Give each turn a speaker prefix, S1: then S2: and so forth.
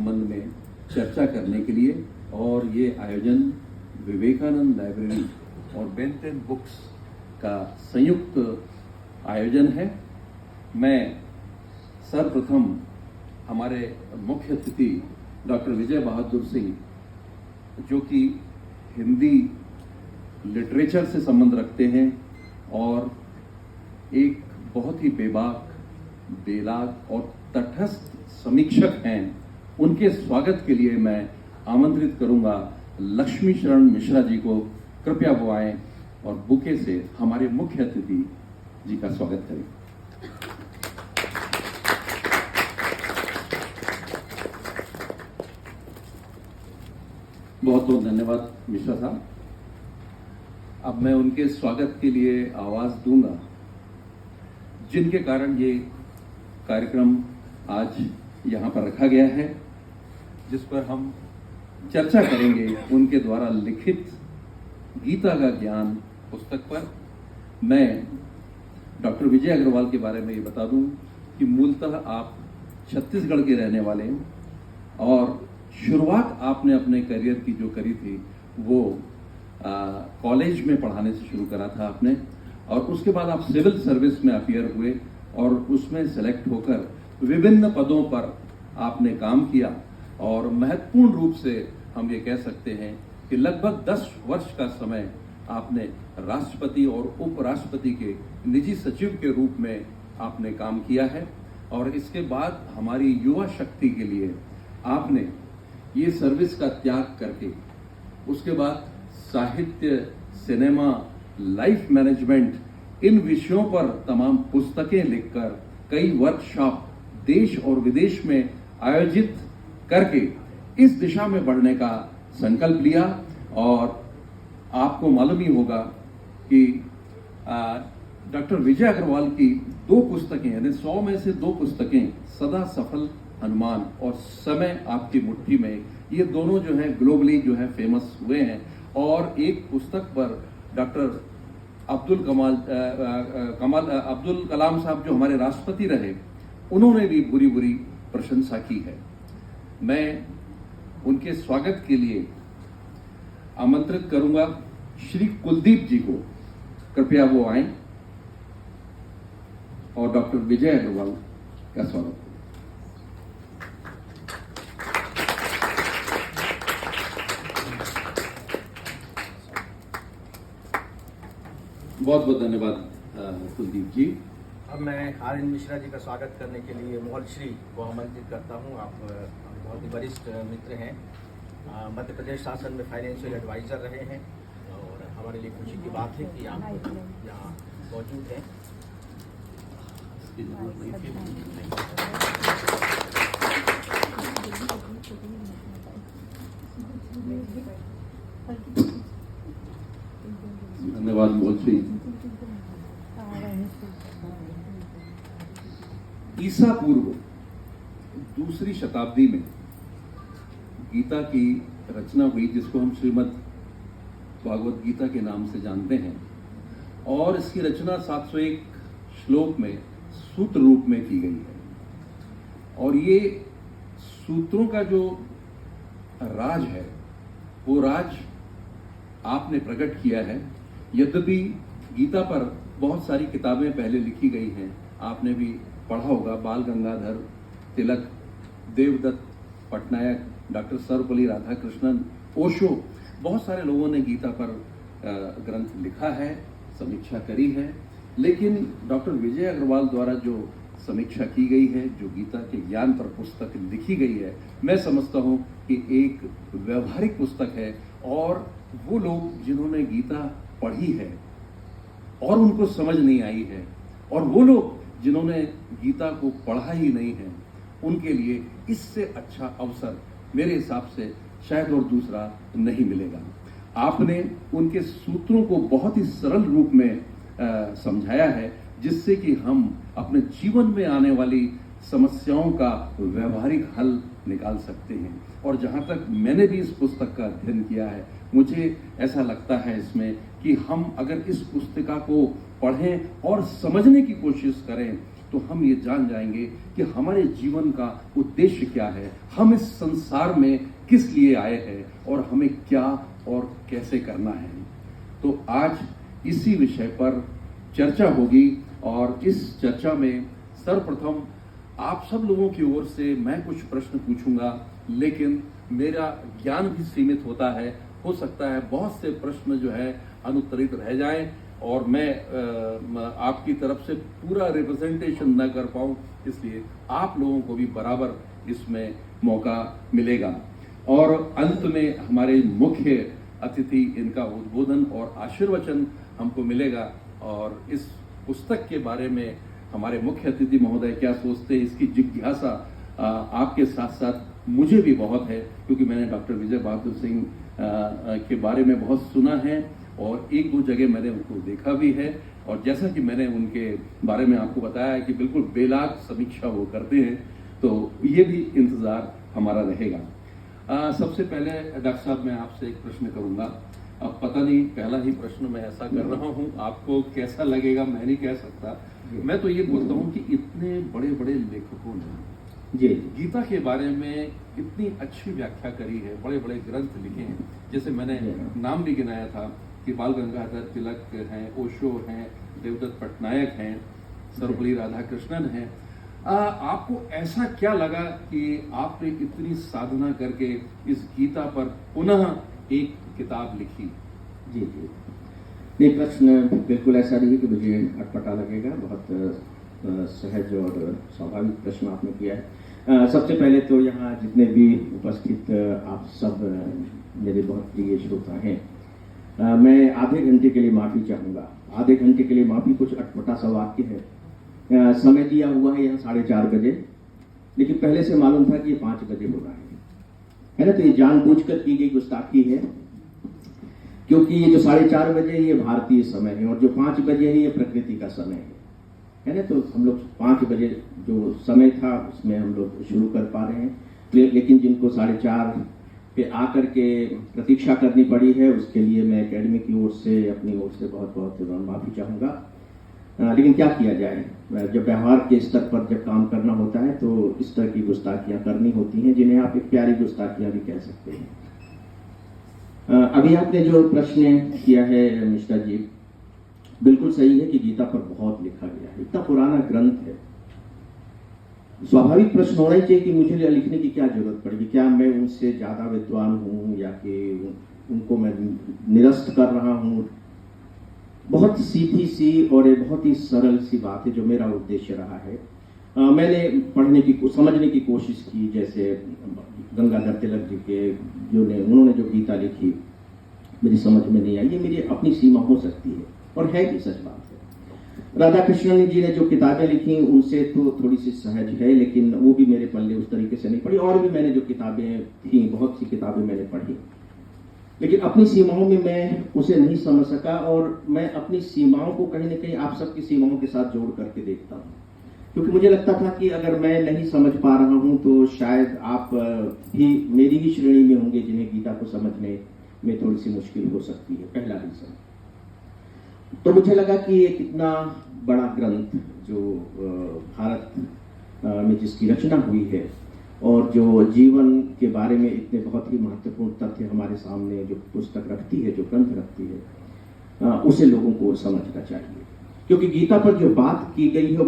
S1: संबंध में चर्चा करने के लिए, और ये आयोजन विवेकानंद लाइब्रेरी और बेंटेन बुक्स का संयुक्त आयोजन है। मैं सर्वप्रथम हमारे मुख्य अतिथि डॉक्टर विजय बहादुर सिंह, जो कि हिंदी लिटरेचर से संबंध रखते हैं और एक बहुत ही बेबाक, बेलाग और तटस्थ समीक्षक हैं, उनके स्वागत के लिए मैं आमंत्रित करूंगा लक्ष्मी शरण मिश्रा जी को। कृपया वो आएं और बुके से हमारे मुख्य अतिथि जी का स्वागत करें। बहुत बहुत धन्यवाद मिश्रा साहब। अब मैं उनके स्वागत के लिए आवाज दूंगा, जिनके कारण ये कार्यक्रम आज यहाँ पर रखा गया है, जिस पर हम चर्चा करेंगे उनके द्वारा लिखित गीता का ज्ञान पुस्तक पर। मैं डॉक्टर विजय अग्रवाल के बारे में ये बता दूं कि मूलतः आप छत्तीसगढ़ के रहने वाले हैं और शुरुआत आपने अपने करियर की जो करी थी वो कॉलेज में पढ़ाने से शुरू करा था आपने, और उसके बाद आप सिविल सर्विस में अपियर हुए और उसमें सेलेक्ट होकर विभिन्न पदों पर आपने काम किया। और महत्वपूर्ण रूप से हम ये कह सकते हैं कि लगभग 10 वर्ष का समय आपने राष्ट्रपति और उपराष्ट्रपति के निजी सचिव के रूप में आपने काम किया है। और इसके बाद हमारी युवा शक्ति के लिए आपने ये सर्विस का त्याग करके उसके बाद साहित्य, सिनेमा, लाइफ मैनेजमेंट इन विषयों पर तमाम पुस्तकें लिखकर कई वर्कशॉप देश और विदेश में आयोजित करके इस दिशा में बढ़ने का संकल्प लिया। और आपको मालूम ही होगा कि डॉक्टर विजय अग्रवाल की 2 पुस्तकें, यानी 100 में से 2 पुस्तकें, सदा सफल हनुमान और समय आपकी मुट्ठी में, ये दोनों जो है ग्लोबली जो है फेमस हुए हैं। और एक पुस्तक पर डॉक्टर अब्दुल कलाम साहब, जो हमारे राष्ट्रपति रहे, उन्होंने भी बुरी बुरी प्रशंसा की है। मैं उनके स्वागत के लिए आमंत्रित करूंगा श्री कुलदीप जी को। कृपया वो आएं और डॉक्टर विजय अग्रवाल का स्वागत। बहुत बहुत धन्यवाद कुलदीप जी।
S2: अब मैं आर.एन. मिश्रा जी का स्वागत करने के लिए मोहन श्री को आमंत्रित करता हूं। आप बहुत ही वरिष्ठ मित्र हैं, मध्य प्रदेश शासन में फाइनेंशियल एडवाइजर रहे हैं और हमारे लिए खुशी की बात है कि आप यहाँ मौजूद हैं।
S1: धन्यवाद मोहन श्री। ईसा पूर्व 2री शताब्दी में गीता की रचना हुई, जिसको हम श्रीमद् भागवत गीता के नाम से जानते हैं। और इसकी रचना 701 श्लोक में सूत्र रूप में की गई है। और ये सूत्रों का जो राज है वो राज आपने प्रकट किया है। यद्यपि गीता पर बहुत सारी किताबें पहले लिखी गई हैं, आपने भी पढ़ा होगा, बाल गंगाधर तिलक, देवदत्त पटनायक, डॉक्टर सर्वपल्ली राधाकृष्णन, ओशो, बहुत सारे लोगों ने गीता पर ग्रंथ लिखा है, समीक्षा करी है। लेकिन डॉक्टर विजय अग्रवाल द्वारा जो समीक्षा की गई है, जो गीता के ज्ञान पर पुस्तक लिखी गई है, मैं समझता हूँ कि एक व्यवहारिक पुस्तक है। और वो लोग जिन्होंने गीता पढ़ी है और उनको समझ नहीं आई है, और वो लोग जिन्होंने गीता को पढ़ा ही नहीं है, उनके लिए इससे अच्छा अवसर मेरे हिसाब से शायद और दूसरा नहीं मिलेगा। आपने उनके सूत्रों को बहुत ही सरल रूप में समझाया है, जिससे कि हम अपने जीवन में आने वाली समस्याओं का व्यवहारिक हल निकाल सकते हैं। और जहाँ तक मैंने भी इस पुस्तक का अध्ययन किया है, मुझे ऐसा लगता है इसमें कि हम अगर इस पुस्तिका को पढ़ें और समझने की कोशिश करें तो हम ये जान जाएंगे कि हमारे जीवन का उद्देश्य क्या है, हम इस संसार में किस लिए आए हैं और हमें क्या और कैसे करना है। तो आज इसी विषय पर चर्चा होगी और इस चर्चा में सर्वप्रथम आप सब लोगों की ओर से मैं कुछ प्रश्न पूछूंगा, लेकिन मेरा ज्ञान भी सीमित होता है। हो सकता है बहुत से प्रश्न जो है अनुत्तरित रह जाएं और मैं आपकी तरफ से पूरा रिप्रेजेंटेशन न कर पाऊं, इसलिए आप लोगों को भी बराबर इसमें मौका मिलेगा। और अंत में हमारे मुख्य अतिथि इनका उद्बोधन और आशीर्वचन हमको मिलेगा और इस पुस्तक के बारे में हमारे मुख्य अतिथि महोदय क्या सोचते हैं, इसकी जिज्ञासा आपके साथ साथ मुझे भी बहुत है, क्योंकि मैंने डॉक्टर विजय बहादुर सिंह के बारे में बहुत सुना है और एक दो जगह मैंने उनको देखा भी है। और जैसा कि मैंने उनके बारे में आपको बताया है कि बिल्कुल बेलाग समीक्षा वो करते हैं, तो ये भी इंतजार हमारा रहेगा। सबसे पहले डॉक्टर साहब मैं आपसे एक प्रश्न करूंगा। अब पता नहीं पहला ही प्रश्न मैं ऐसा कर रहा हूं, आपको कैसा लगेगा मैं नहीं कह सकता। मैं तो ये बोलता हूं कि इतने बड़े बड़े लेखकों ने
S2: जी
S1: गीता के बारे में इतनी अच्छी व्याख्या करी है, बड़े बड़े ग्रंथ लिखे हैं। जैसे मैंने नाम भी गिनाया था कि बाल गंगाधर तिलक हैं, ओशो हैं, देवदत्त पटनायक हैं, सर्वपल्ली राधाकृष्णन हैं। आपको ऐसा क्या लगा कि आपने इतनी साधना करके इस गीता पर पुनः एक किताब लिखी?
S3: जी जी, ये प्रश्न बिल्कुल ऐसा नहीं है कि मुझे अटपटा लगेगा। बहुत सहज और स्वाभाविक प्रश्न आपने किया है। सबसे पहले तो यहाँ जितने भी उपस्थित आप सब मेरे बहुत प्रिय श्रोता हैं, मैं आधे घंटे के लिए माफ़ी चाहूँगा। आधे घंटे के लिए माफ़ी कुछ अटपटा सा वाक्य है। समय दिया हुआ है यहाँ 4:30 बजे, लेकिन पहले से मालूम था कि ये 5 बजे हो रहा है ना। तो ये जानबूझकर की गई गुस्ताखी है, क्योंकि ये जो 4:30 बजे ये भारतीय समय है और जो 5 बजे है ये प्रकृति का समय है ना। तो हम लोग 5 बजे जो समय था उसमें हम लोग शुरू कर पा रहे हैं, लेकिन जिनको 4:30 पे आकर के प्रतीक्षा करनी पड़ी है उसके लिए मैं एकेडमी की ओर से, अपनी ओर से बहुत बहुत माफ़ी चाहूँगा। लेकिन क्या किया जाए, जब व्यवहार के स्तर पर जब काम करना होता है तो इस तरह की गुस्ताखियाँ करनी होती हैं, जिन्हें आप एक प्यारी गुस्ताखियाँ भी कह सकते हैं। अभी आपने जो प्रश्न किया है मिश्रा जी, बिल्कुल सही है कि गीता पर बहुत लिखा गया है, इतना पुराना ग्रंथ है। स्वाभाविक प्रश्न होना ही चाहिए कि मुझे लिखने की क्या जरूरत पड़ेगी, क्या मैं उनसे ज्यादा विद्वान हूँ या कि उनको मैं निरस्त कर रहा हूँ। बहुत सीधी सी और एक बहुत ही सरल सी बात है जो मेरा उद्देश्य रहा है। मैंने पढ़ने की समझने की कोशिश की, जैसे गंगाधर तिलक जी के उन्होंने जो गीता लिखी मेरी समझ में नहीं आई। ये मेरी अपनी सीमा हो सकती है और है भी सच बात है। राधाकृष्णन जी ने जो किताबें लिखी उनसे तो थोड़ी सी सहज है, लेकिन वो भी मेरे पल्ले उस तरीके से नहीं पढ़ी। और भी मैंने जो किताबें थी, बहुत सी किताबें मैंने पढ़ी, लेकिन अपनी सीमाओं में मैं उसे नहीं समझ सका। और मैं अपनी सीमाओं को कहीं ना कहीं आप सबकी सीमाओं के साथ जोड़ करके देखता हूँ, क्योंकि मुझे लगता था कि अगर मैं नहीं समझ पा रहा हूँ तो शायद आप भी मेरी ही श्रेणी में होंगे जिन्हें गीता को समझने में थोड़ी सी मुश्किल हो सकती है। पहला रीजन तो मुझे लगा कि ये कितना बड़ा ग्रंथ जो भारत में जिसकी रचना हुई है और जो जीवन के बारे में इतने बहुत ही महत्वपूर्ण तथ्य हमारे सामने जो पुस्तक रखती है, जो ग्रंथ रखती है, उसे लोगों को समझना चाहिए। क्योंकि गीता पर जो बात की गई है